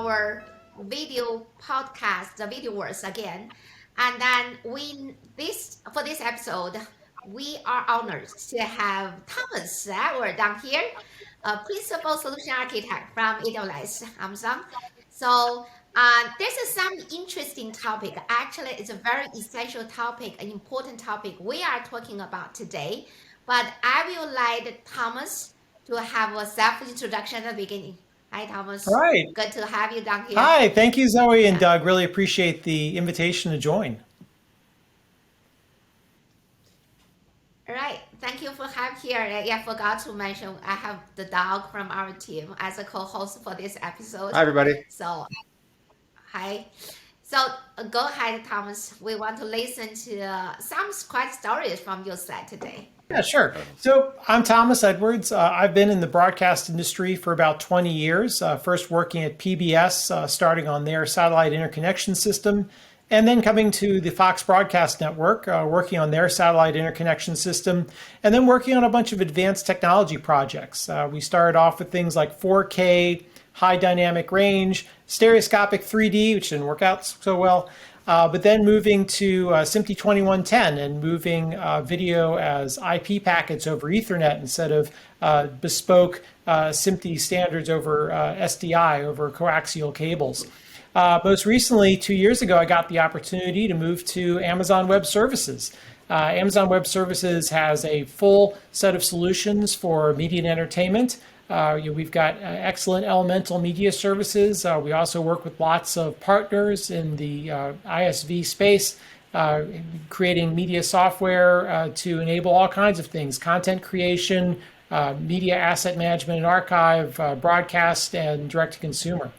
our video podcast, the video works again. And then for this episode, we are honored to have Thomas Edward down here, a principal solution architect from AWS Amazon. So this is some interesting topic. Actually, it's a very essential topic, an important topic we are talking about today. But I will let Thomas to have a self-introduction at the beginning. Hi, All Thomas. right. Good to have you down here. Hi, thank you, Zoe and Yeah. Doug. Really appreciate the invitation to join. All right. Thank you for having here. Yeah, I forgot to mention I have the dog from our team as a co-host for this episode. Hi, everybody. So, hi. So go ahead, Thomas. We want to listen to some quite stories from your side today. Yeah, sure. So I'm Thomas Edwards. I've been in the broadcast industry for about 20 years, first working at PBS, starting on their satellite interconnection system, and then coming to the Fox Broadcast Network, working on their satellite interconnection system, and then working on a bunch of advanced technology projects. We started off with things like 4K, high dynamic range, stereoscopic 3D, which didn't work out so well, but then moving to SMPTE 2110 and moving video as IP packets over Ethernet instead of bespoke SMPTE standards over SDI, over coaxial cables. Most recently, 2 years ago, I got the opportunity to move to Amazon Web Services. Amazon Web Services has a full set of solutions for media and entertainment. We've got excellent elemental media services. We also work with lots of partners in the ISV space, creating media software to enable all kinds of things: content creation, media asset management and archive, broadcast, and direct-to-consumer.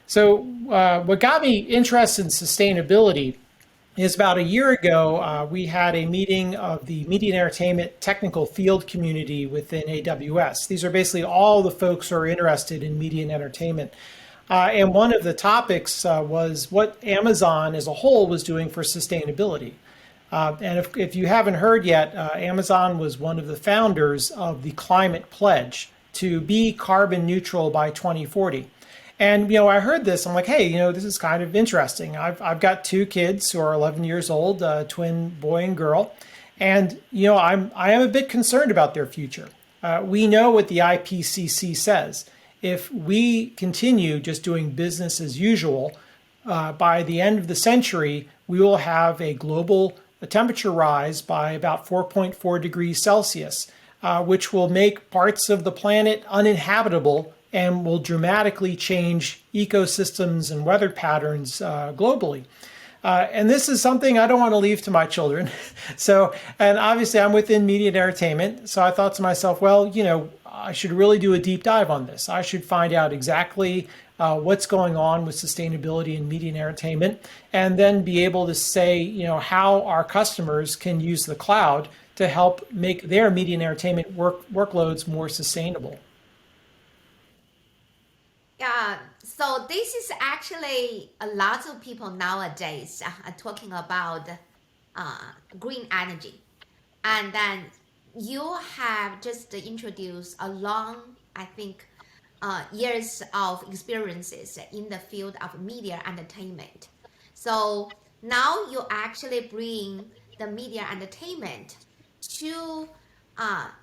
So what got me interested in sustainability is about a year ago, we had a meeting of the media and entertainment technical field community within AWS. These are basically all the folks who are interested in media and entertainment. And one of the topics was what Amazon as a whole was doing for sustainability. And if you haven't heard yet, Amazon was one of the founders of the Climate Pledge to be carbon neutral by 2040. And, I heard this, I'm like, hey, this is kind of interesting. I've got two kids who are 11 years old, twin boy and girl. And, I am a bit concerned about their future. We know what the IPCC says. If we continue just doing business as usual, by the end of the century, we will have a global temperature rise by about 4.4 degrees Celsius, which will make parts of the planet uninhabitable and will dramatically change ecosystems and weather patterns globally. And this is something I don't want to leave to my children. And obviously I'm within media and entertainment. So I thought to myself, well, I should really do a deep dive on this. I should find out exactly what's going on with sustainability in media and entertainment, and then be able to say, how our customers can use the cloud to help make their media and entertainment workloads more sustainable. Yeah, so this is actually a lot of people nowadays are talking about green energy. And then you have just introduced a long, I think, years of experiences in the field of media entertainment. So now you actually bring the media entertainment to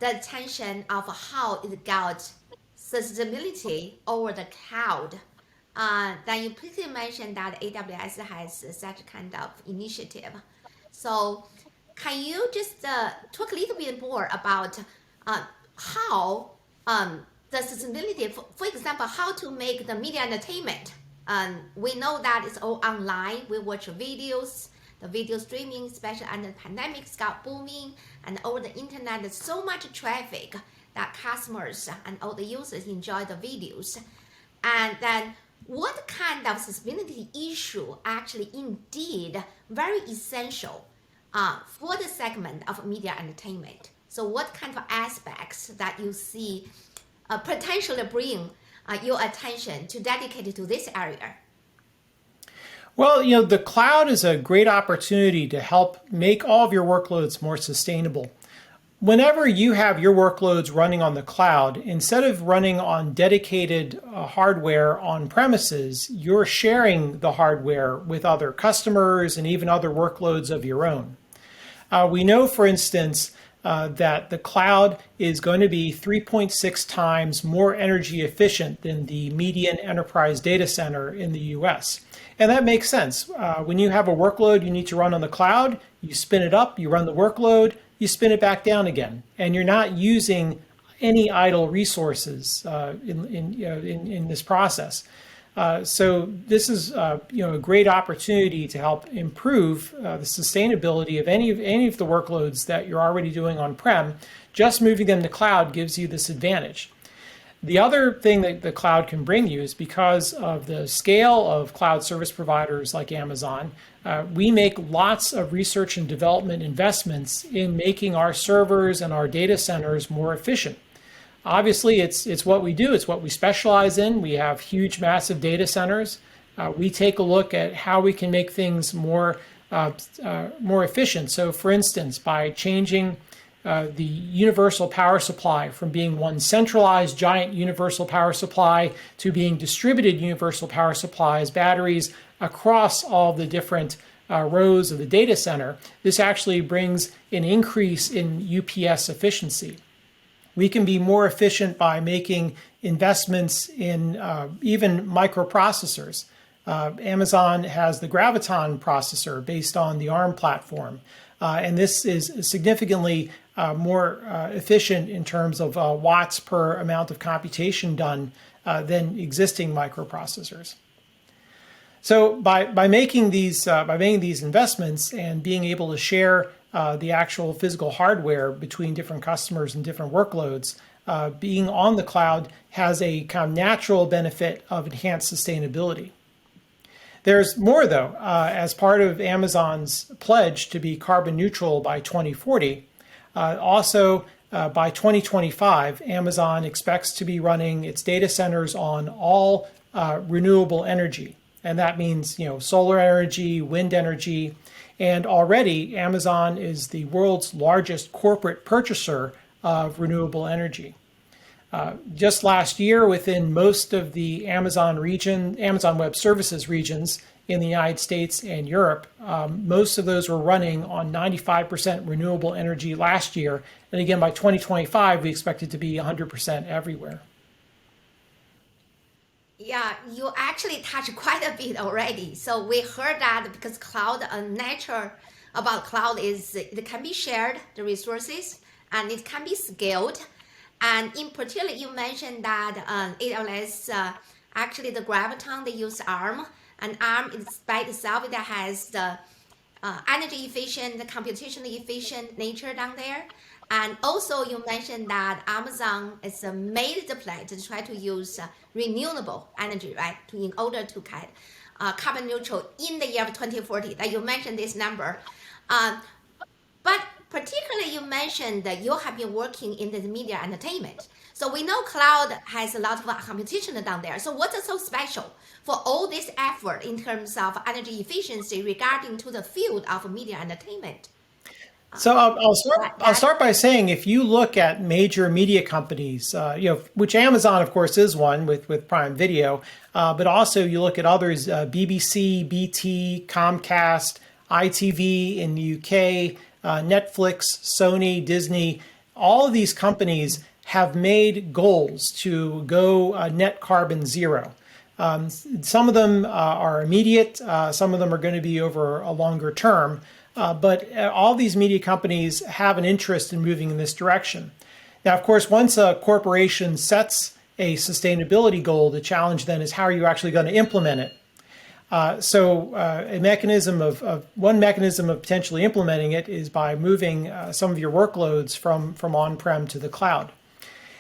the attention of how it got sustainability over the cloud. Then you quickly mentioned that AWS has such kind of initiative. So can you just talk a little bit more about how the sustainability, for example, how to make the media entertainment? We know that it's all online. We watch videos, the video streaming, especially under the pandemic, got booming, and over the internet, there's so much traffic that customers and all the users enjoy the videos. And then what kind of sustainability issue actually indeed very essential for the segment of media entertainment? So what kind of aspects that you see potentially bring your attention to dedicate to this area? Well, the cloud is a great opportunity to help make all of your workloads more sustainable. Whenever you have your workloads running on the cloud, instead of running on dedicated hardware on premises, you're sharing the hardware with other customers and even other workloads of your own. We know, for instance, that the cloud is going to be 3.6 times more energy efficient than the median enterprise data center in the US. And that makes sense. When you have a workload you need to run on the cloud, you spin it up, you run the workload, you spin it back down again. And you're not using any idle resources in this process. So this is a great opportunity to help improve the sustainability of any of the workloads that you're already doing on-prem. Just moving them to cloud gives you this advantage. The other thing that the cloud can bring you is because of the scale of cloud service providers like Amazon, we make lots of research and development investments in making our servers and our data centers more efficient. Obviously, it's what we do. It's what we specialize in. We have huge, massive data centers. We take a look at how we can make things more efficient. So, for instance, by changing the universal power supply from being one centralized giant universal power supply to being distributed universal power supplies, batteries across all the different rows of the data center, this actually brings an increase in UPS efficiency. We can be more efficient by making investments in even microprocessors. Amazon has the Graviton processor based on the ARM platform. And this is significantly more efficient in terms of watts per amount of computation done than existing microprocessors. So by making these investments and being able to share the actual physical hardware between different customers and different workloads, being on the cloud has a kind of natural benefit of enhanced sustainability. There's more, though. As part of Amazon's pledge to be carbon neutral by 2040, also by 2025, Amazon expects to be running its data centers on all renewable energy. And that means, solar energy, wind energy. And already, Amazon is the world's largest corporate purchaser of renewable energy. Just last year, within most of the Amazon Web Services regions in the United States and Europe, most of those were running on 95% renewable energy last year. And again, by 2025, we expect it to be 100% everywhere. Yeah, you actually touched quite a bit already. So we heard that because cloud, nature about cloud is it can be shared, the resources, and it can be scaled. And in particular, you mentioned that AWS, actually the Graviton, they use ARM, and ARM is by itself, it has the energy efficient, the computationally efficient nature down there. And also you mentioned that Amazon is made the play to try to use renewable energy, right, in order to get carbon neutral in the year of 2040, that you mentioned this number. But particularly you mentioned that you have been working in the media entertainment. So we know cloud has a lot of competition down there. So what's so special for all this effort in terms of energy efficiency regarding to the field of media entertainment? So I'll start by saying if you look at major media companies, which Amazon of course is one with Prime Video, but also you look at others, BBC, BT, Comcast, ITV in the UK, Netflix, Sony, Disney, all of these companies have made goals to go net carbon zero. Some of them are immediate, some of them are going to be over a longer term. But all these media companies have an interest in moving in this direction. Now, of course, once a corporation sets a sustainability goal, the challenge then is how are you actually going to implement it? One mechanism of potentially implementing it is by moving some of your workloads from on-prem to the cloud.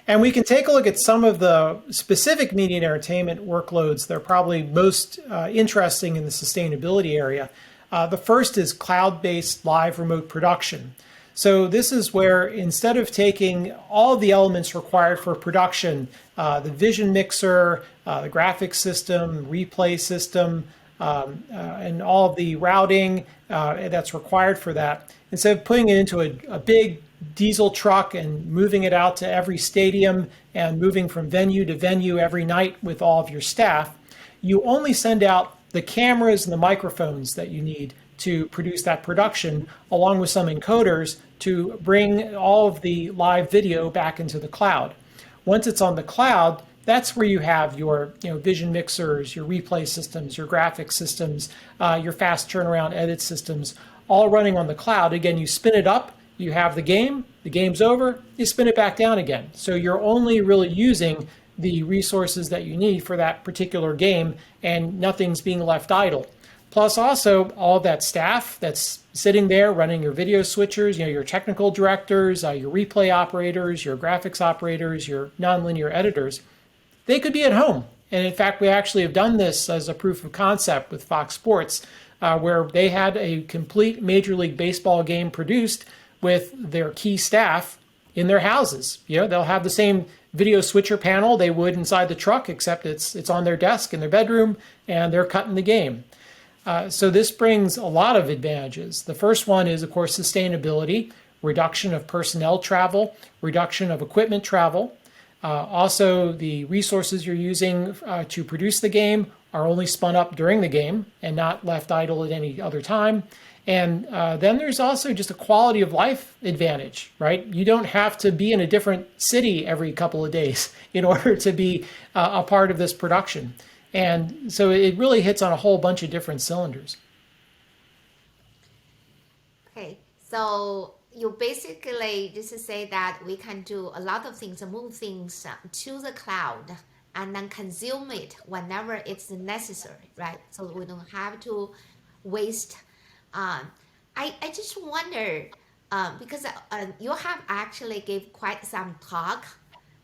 And we can take a look at some of the specific media and entertainment workloads that are probably most interesting in the sustainability area. The first is cloud-based live remote production. So this is where instead of taking all the elements required for production, the vision mixer, the graphics system, replay system, and all of the routing that's required for that, instead of putting it into a big diesel truck and moving it out to every stadium and moving from venue to venue every night with all of your staff, you only send out the cameras and the microphones that you need to produce that production, along with some encoders to bring all of the live video back into the cloud. Once it's on the cloud, that's where you have your vision mixers, your replay systems, your graphics systems, your fast turnaround edit systems, all running on the cloud. Again, you spin it up, you have the game's over, you spin it back down again. So you're only really using the resources that you need for that particular game, and nothing's being left idle. Plus also all that staff that's sitting there running your video switchers, your technical directors, your replay operators, your graphics operators, your nonlinear editors, they could be at home. And in fact, we actually have done this as a proof of concept with Fox Sports, where they had a complete Major League Baseball game produced with their key staff in their houses. They'll have the same video switcher panel they would inside the truck, except it's on their desk in their bedroom, and they're cutting the game. So this brings a lot of advantages. The first one is, of course, sustainability, reduction of personnel travel, reduction of equipment travel. Also, the resources you're using to produce the game are only spun up during the game and not left idle at any other time. And then there's also just a quality of life advantage, right? You don't have to be in a different city every couple of days in order to be a part of this production. And so it really hits on a whole bunch of different cylinders. Okay, so you basically just say that we can do a lot of things, move things to the cloud and then consume it whenever it's necessary, right? So we don't have to waste. I just wonder, because you have actually gave quite some talk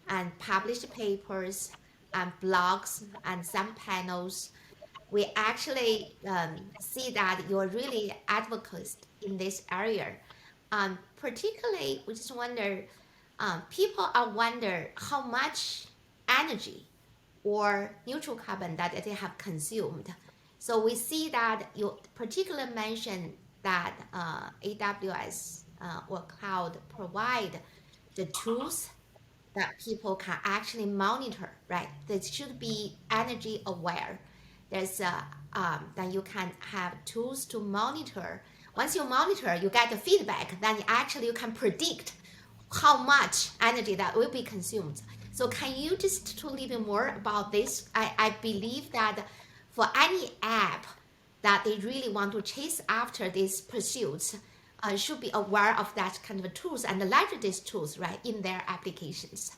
and published papers and blogs and some panels. We actually see that you're really advocate in this area. Particularly, we just wonder, people are wonder how much energy or neutral carbon that they have consumed. So we see that you particularly mentioned that AWS or cloud provide the tools that people can actually monitor, right? They should be energy aware. There's then you can have tools to monitor. Once you monitor, you get the feedback. Then actually you can predict how much energy that will be consumed. So can you just talk a little bit more about this? I believe that for any app that they really want to chase after these pursuits, should be aware of that kind of tools and leverage these tools, right, in their applications.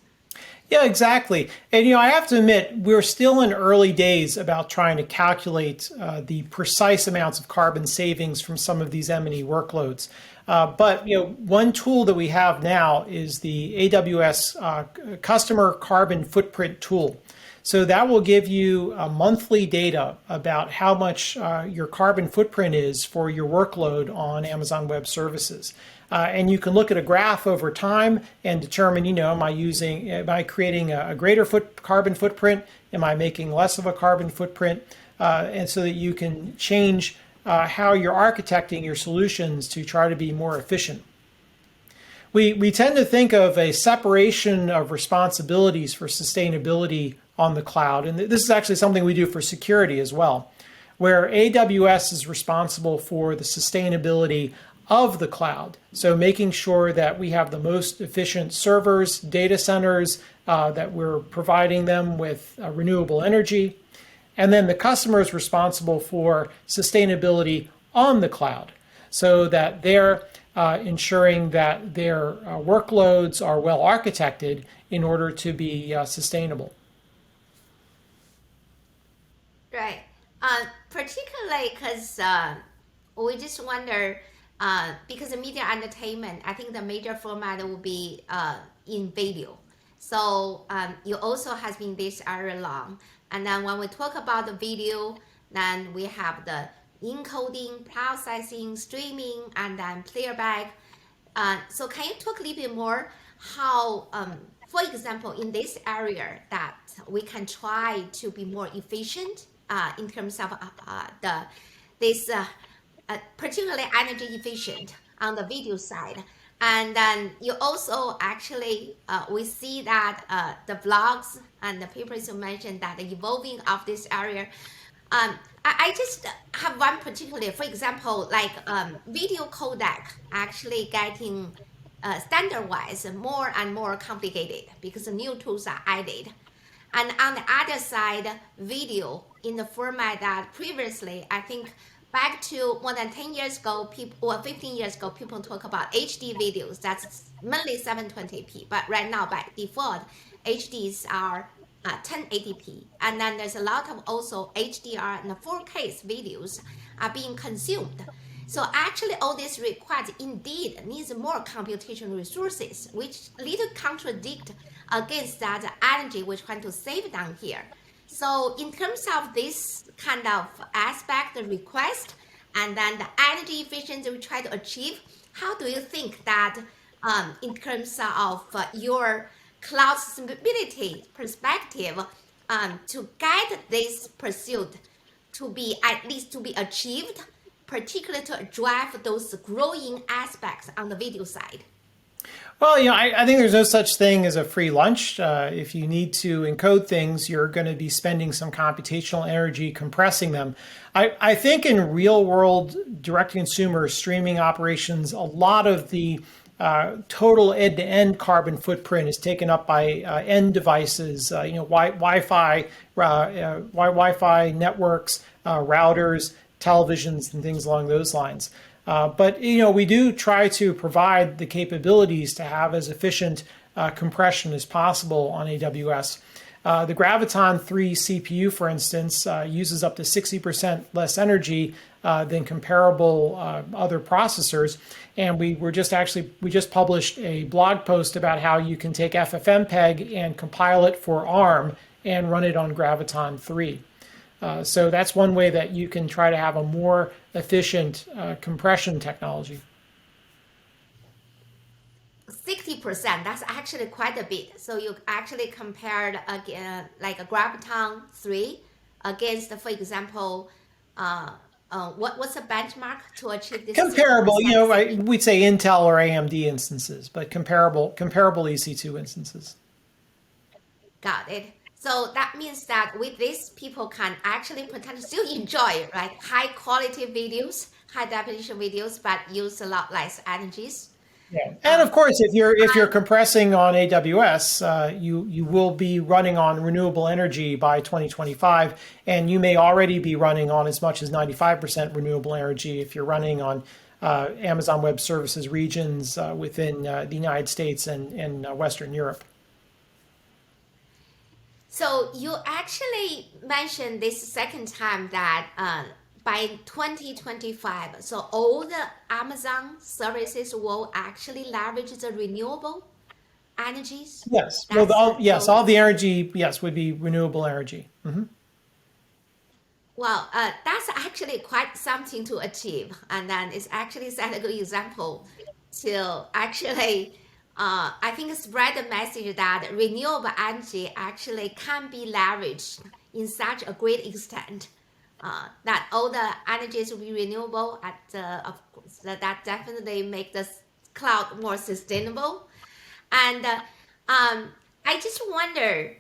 Yeah, exactly. And I have to admit, we're still in early days about trying to calculate the precise amounts of carbon savings from some of these M&E workloads. But one tool that we have now is the AWS Customer Carbon Footprint tool. So that will give you monthly data about how much your carbon footprint is for your workload on Amazon Web Services. And you can look at a graph over time and determine, am I creating a greater carbon footprint? Am I making less of a carbon footprint? And so that you can change how you're architecting your solutions to try to be more efficient. We tend to think of a separation of responsibilities for sustainability on the cloud. And this is actually something we do for security as well, where AWS is responsible for the sustainability of the cloud. So making sure that we have the most efficient servers, data centers, that we're providing them with renewable energy. And then the customer is responsible for sustainability on the cloud, so that they're ensuring that their workloads are well architected in order to be sustainable. Right. Particularly because we just wonder, because the media entertainment, I think the major format will be in video. So you also has been this area long. And then when we talk about the video, then we have the encoding, processing, streaming, and then playback. So can you talk a little bit more how, for example, in this area that we can try to be more efficient in terms of particularly energy efficient on the video side, And then you also actually, we see that the blogs and the papers you mentioned that the evolving of this area. I just have one particularly, for example, like video codec actually getting standard-wise more and more complicated because the new tools are added. And on the other side, video in the format that previously, I think back to more than 10 years ago, people or 15 years ago, people talk about HD videos. That's mainly 720p. But right now, by default, HDs are 1080p. And then there's a lot of also HDR and 4K videos are being consumed. So actually all this requires indeed needs more computational resources, which little contradict against that energy we're trying to save down here. So in terms of this kind of aspect, the request, and then the energy efficiency we try to achieve, how do you think that in terms of your cloud sustainability perspective to guide this pursuit to be at least to be achieved, particularly to drive those growing aspects on the video side? Well, I think there's no such thing as a free lunch. If you need to encode things, you're going to be spending some computational energy compressing them. I think in real world direct consumer streaming operations, a lot of the total end-to-end carbon footprint is taken up by end devices, Wi-Fi networks, routers, televisions, and things along those lines. But we do try to provide the capabilities to have as efficient compression as possible on AWS. The Graviton 3 CPU, for instance, uses up to 60% less energy than comparable other processors. And we just published a blog post about how you can take FFmpeg and compile it for ARM and run it on Graviton 3. So that's one way that you can try to have a more efficient compression technology. 60%, that's actually quite a bit. So you actually compared again, like a Graviton 3 against, for example, what's the benchmark to achieve this? Comparable, we'd say Intel or AMD instances, but comparable EC2 instances. Got it. So that means that with this, people can actually potentially still enjoy like high quality videos, high definition videos, but use a lot less energies. Yeah. And of course, if you're compressing on AWS, you will be running on renewable energy by 2025, and you may already be running on as much as 95% renewable energy if you're running on Amazon Web Services regions within the United States and Western Europe. So you actually mentioned this second time that by 2025, so all the Amazon services will actually leverage the renewable energies. Yes. Well, all the energy, would be renewable energy. Mm-hmm. Well, that's actually quite something to achieve, and then it's actually set a good example to actually I think spread the message that renewable energy actually can be leveraged in such a great extent that all the energies will be renewable. Of course, that definitely make the cloud more sustainable. And I just wonder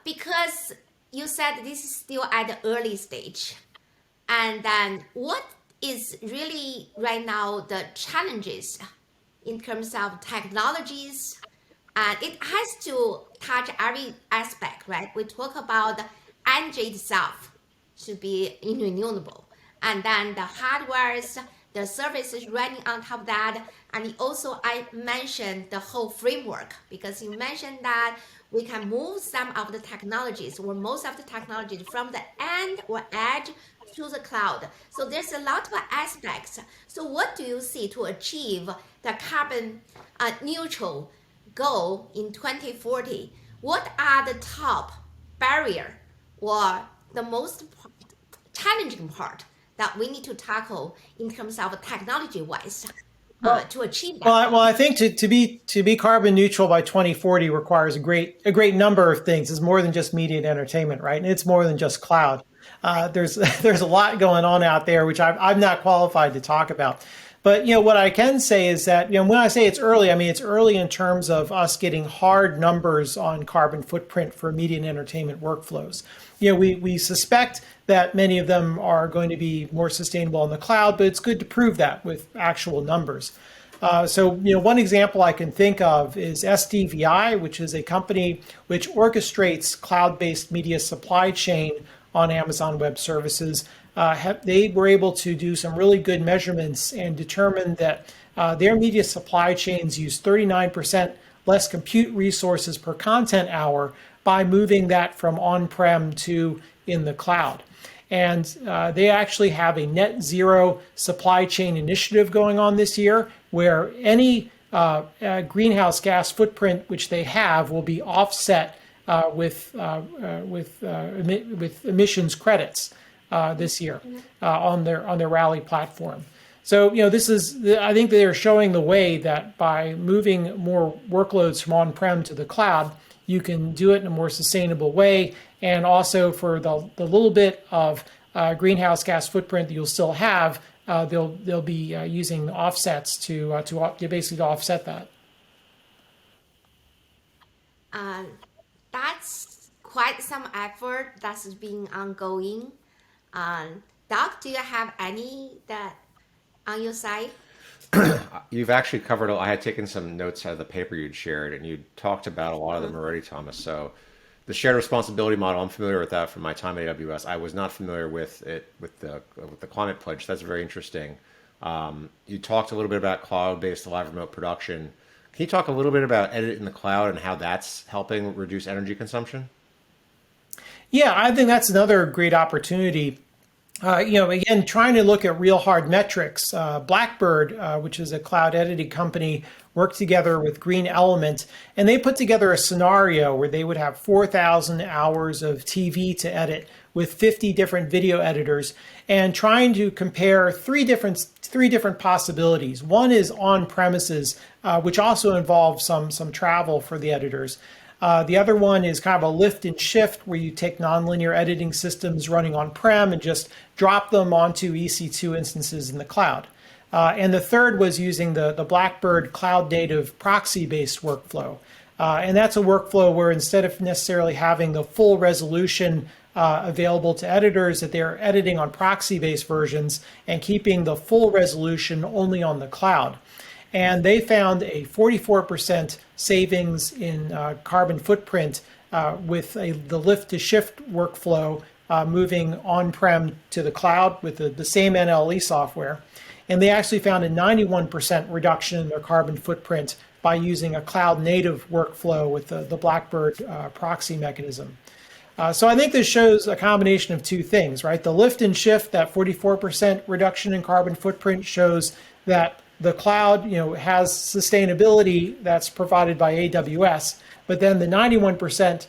because you said this is still at the early stage, and then what is really right now the challenges in terms of technologies, and it has to touch every aspect, right? We talk about the energy itself should be renewable, and then the hardwares, the services running on top of that, and also I mentioned the whole framework because you mentioned that we can move some of the technologies or most of the technologies from the end or edge to the cloud. So there's a lot of aspects. So what do you see to achieve the carbon neutral goal in 2040? What are the top barrier or the most challenging part that we need to tackle in terms of technology wise to achieve that? Well, I think to be carbon neutral by 2040 requires a great number of things. It's more than just media and entertainment, right? And it's more than just cloud. There's there's a lot going on out there, which I'm not qualified to talk about. But what I can say is that when I say it's early, I mean it's early in terms of us getting hard numbers on carbon footprint for media and entertainment workflows. We suspect that many of them are going to be more sustainable in the cloud, but it's good to prove that with actual numbers. One example I can think of is SDVI, which is a company which orchestrates cloud-based media supply chain on Amazon Web Services. They were able to do some really good measurements and determine that their media supply chains use 39% less compute resources per content hour by moving that from on-prem to in the cloud. And they actually have a net zero supply chain initiative going on this year where any greenhouse gas footprint which they have will be offset with emissions credits this year on their Rally platform. So this is I think they're showing the way that by moving more workloads from on-prem to the cloud, you can do it in a more sustainable way, and also for the little bit of greenhouse gas footprint that you'll still have, they'll be using offsets to basically offset that. Uh, that's quite some effort that's been ongoing. Doc, do you have any that on your side? You've actually covered. I had taken some notes out of the paper you'd shared, and you talked about a lot of them already, Thomas. So, the shared responsibility model, I'm familiar with that from my time at AWS. I was not familiar with it with the climate pledge. That's very interesting. You talked a little bit about cloud-based live remote production. Can you talk a little bit about edit in the cloud and how that's helping reduce energy consumption? Yeah, I think that's another great opportunity. Again, trying to look at real hard metrics. Blackbird, which is a cloud editing company, worked together with Green Element, and they put together a scenario where they would have 4,000 hours of TV to edit with 50 different video editors, and trying to compare three different possibilities. One is on premises, which also involves some travel for the editors. The other one is kind of a lift and shift where you take nonlinear editing systems running on-prem and just drop them onto EC2 instances in the cloud. And the third was using the Blackbird cloud native proxy-based workflow. And that's a workflow where instead of necessarily having the full resolution available to editors, that they're editing on proxy-based versions and keeping the full resolution only on the cloud. And they found a 44% savings in carbon footprint with the lift to shift workflow moving on-prem to the cloud with the same NLE software. And they actually found a 91% reduction in their carbon footprint by using a cloud native workflow with the Blackbird proxy mechanism. So I think this shows a combination of two things, right? The lift and shift, that 44% reduction in carbon footprint, shows that the cloud, has sustainability that's provided by AWS, but then the 91%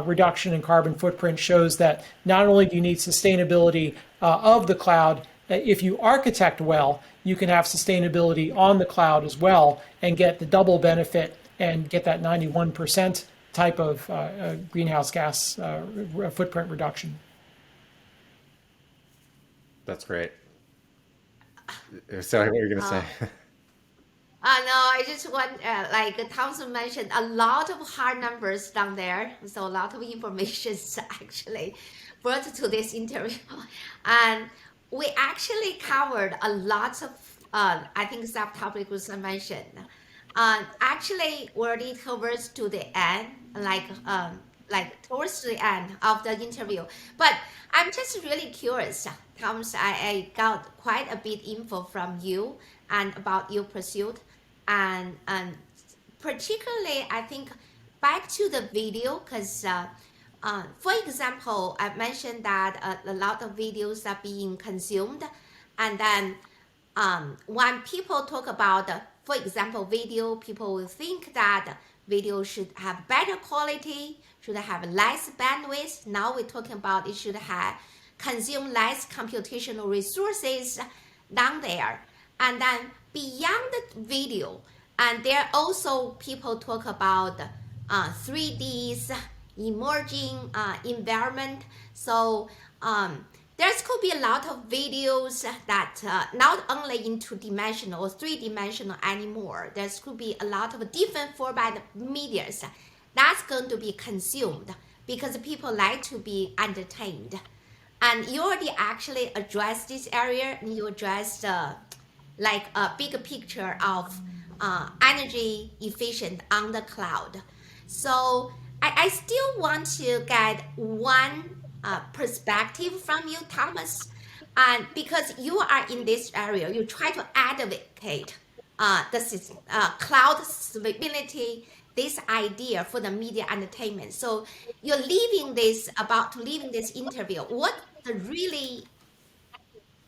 reduction in carbon footprint shows that not only do you need sustainability of the cloud, if you architect well, you can have sustainability on the cloud as well and get the double benefit and get that 91% type of greenhouse gas footprint reduction. That's great. So, what are you going to say? No, I just want, like Thompson mentioned, a lot of hard numbers down there. So a lot of information is actually brought to this interview. And we actually covered a lot of, I think, subtopics was mentioned. Actually, we're already towards to the end, like towards the end of the interview. But I'm just really curious, Thomas. I got quite a bit info from you and about your pursuit, and particularly I think back to the video because. For example, I mentioned that a lot of videos are being consumed, and then when people talk about, for example, video, people will think that video should have better quality, should have less bandwidth. Now we're talking about it should have consume less computational resources down there. And then beyond the video, and there are also people talk about 3Ds, emerging environment. So There could be a lot of videos that not only in two-dimensional or three-dimensional anymore. There could be a lot of different format medias that's going to be consumed because people like to be entertained. And you already actually addressed this area, and you addressed like a bigger picture of energy efficient on the cloud. So I still want to get one perspective from you, Thomas, and because you are in this area, you try to advocate cloud stability, this idea for the media entertainment. So you're leaving this about to leaving this interview. What the really,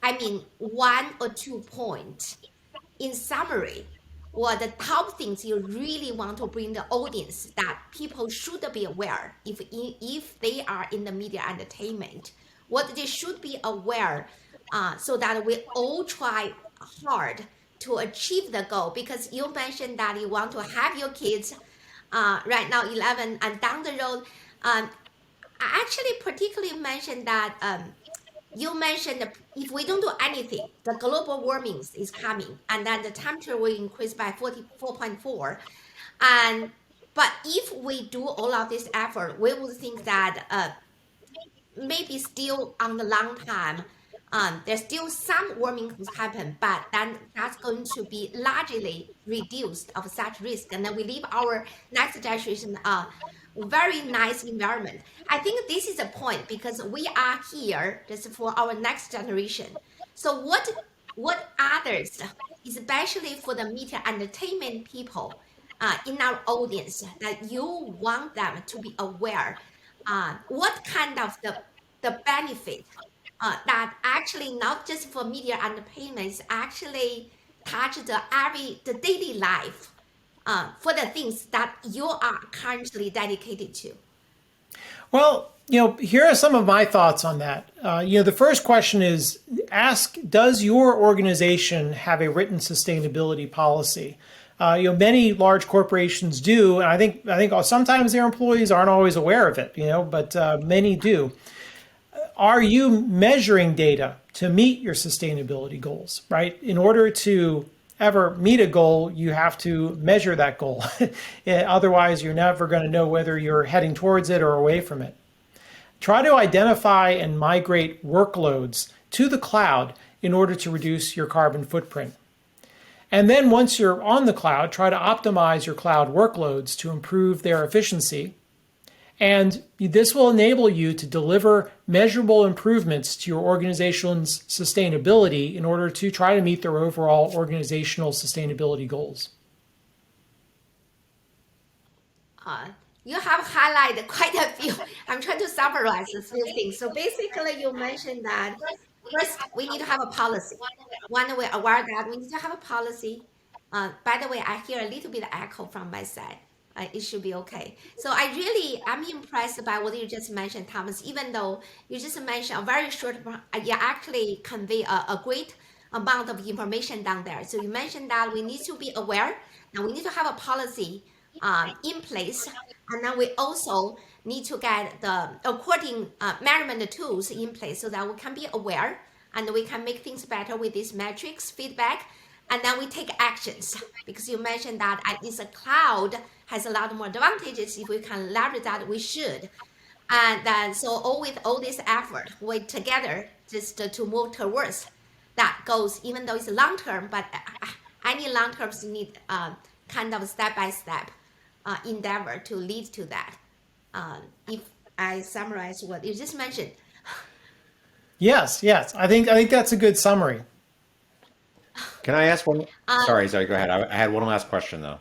I mean, one or two points in summary, what the top things you really want to bring the audience that people should be aware if they are in the media entertainment, what they should be aware, so that we all try hard to achieve the goal. Because you mentioned that you want to have your kids right now 11 and down the road. I actually particularly mentioned that you mentioned that if we don't do anything, the global warming is coming, and then the temperature will increase by 44.4. And but if we do all of this effort, we would think that maybe still on the long time, there's still some warming to happen, but then that's going to be largely reduced of such risk, and then we leave our next generation very nice environment. I think this is a point because we are here just for our next generation. So what others, especially for the media entertainment people in our audience, that you want them to be aware, what kind of the benefit that actually not just for media entertainment, is actually touch the daily life for the things that you are currently dedicated to. Well, here are some of my thoughts on that. The first question is ask, does your organization have a written sustainability policy? Many large corporations do, and I think sometimes their employees aren't always aware of it, but many do. Are you measuring data to meet your sustainability goals, right? In order to ever meet a goal, you have to measure that goal. Otherwise, you're never going to know whether you're heading towards it or away from it. Try to identify and migrate workloads to the cloud in order to reduce your carbon footprint. And then once you're on the cloud, try to optimize your cloud workloads to improve their efficiency. And this will enable you to deliver measurable improvements to your organization's sustainability in order to try to meet their overall organizational sustainability goals. You have highlighted quite a few. I'm trying to summarize a few things. So basically, you mentioned that first we need to have a policy. One way aware that we need to have a policy. By the way, I hear a little bit of echo from my side. It should be okay. So I'm impressed by what you just mentioned, Thomas. Even though you just mentioned a very short, you actually convey a great amount of information down there. So you mentioned that we need to be aware, and we need to have a policy in place, and then we also need to get the according measurement tools in place so that we can be aware and we can make things better with these metrics, feedback, and then we take actions. Because you mentioned that at least a cloud has a lot more advantages. If we can leverage that, we should. And then so with all this effort, we together just to move towards that goals, even though it's long term, but any long terms need kind of step-by-step endeavor to lead to that. If I summarize what you just mentioned. Yes. I think that's a good summary. Can I ask one? Sorry, go ahead. I had one last question though.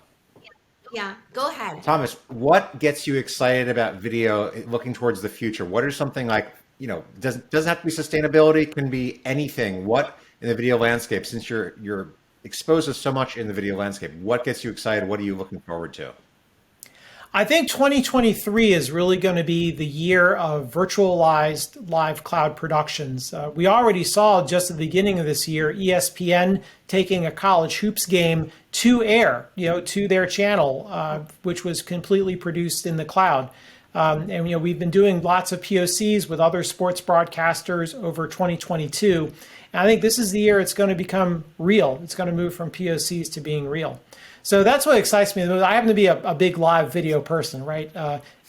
Yeah, go ahead. Thomas, what gets you excited about video looking towards the future? What are something like, doesn't have to be sustainability, can be anything. What in the video landscape, since you're exposed to so much in the video landscape, what gets you excited? What are you looking forward to? I think 2023 is really going to be the year of virtualized live cloud productions. We already saw just at the beginning of this year, ESPN taking a college hoops game to air, to their channel, which was completely produced in the cloud. And we've been doing lots of POCs with other sports broadcasters over 2022. And I think this is the year it's going to become real. It's going to move from POCs to being real. So that's what excites me the most. I happen to be a big live video person, right?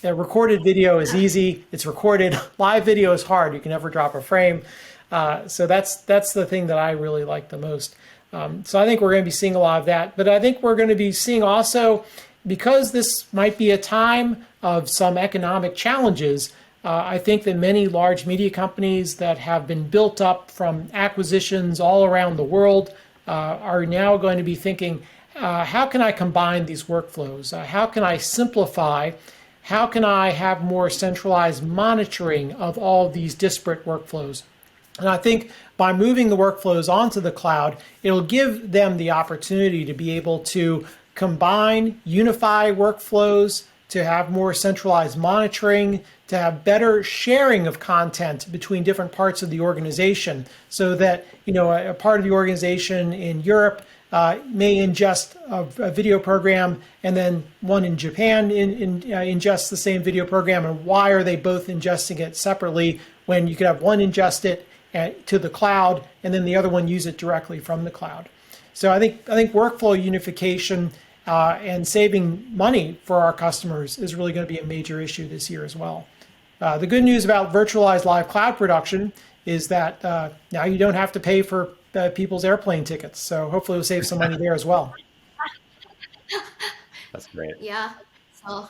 Recorded video is easy. It's recorded. Live video is hard. You can never drop a frame. So that's the thing that I really like the most. So I think we're going to be seeing a lot of that. But I think we're going to be seeing also, because this might be a time of some economic challenges, I think that many large media companies that have been built up from acquisitions all around the world are now going to be thinking, how can I combine these workflows? How can I simplify? How can I have more centralized monitoring of all of these disparate workflows? And I think by moving the workflows onto the cloud, it'll give them the opportunity to be able to combine, unify workflows, to have more centralized monitoring, to have better sharing of content between different parts of the organization, so that a part of the organization in Europe may ingest a video program, and then one in Japan ingests the same video program. And why are they both ingesting it separately when you could have one ingest it to the cloud and then the other one use it directly from the cloud? So I think workflow unification and saving money for our customers is really going to be a major issue this year as well. The good news about virtualized live cloud production is that now you don't have to pay for people's airplane tickets. So hopefully we'll save some money there as well. That's great. Yeah. So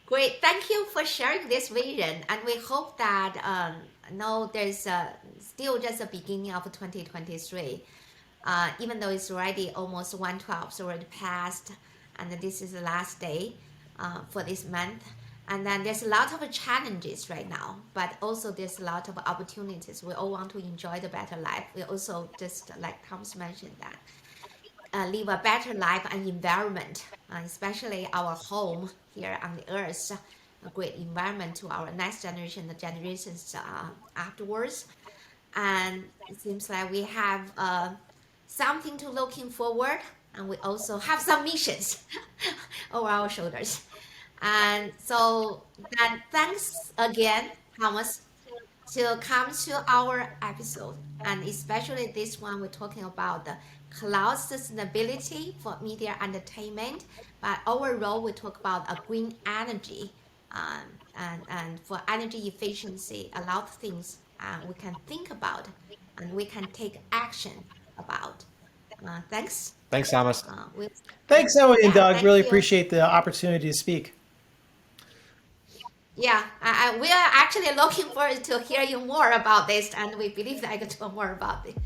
great. Thank you for sharing this vision. And we hope that no, there's still just the beginning of 2023. Even though it's already almost 1/12, so already passed, and this is the last day for this month. And then there's a lot of challenges right now, but also there's a lot of opportunities. We all want to enjoy the better life. We also, just like Thomas mentioned, that live a better life and environment, especially our home here on the earth, a great environment to our next generation, the generations afterwards. And it seems like we have something to looking forward, and we also have some missions over our shoulders. And so then thanks again, Thomas, to come to our episode, and especially this one we're talking about the cloud sustainability for media entertainment, but overall we talk about a green energy, and for energy efficiency, a lot of things we can think about and we can take action about. Thanks. Thanks, Thomas. Thanks, Zoe and Yeah, Doug. thank Really you. appreciate the opportunity to speak. Yeah, we are actually looking forward to hear you more about this, and we believe that I can do more about it.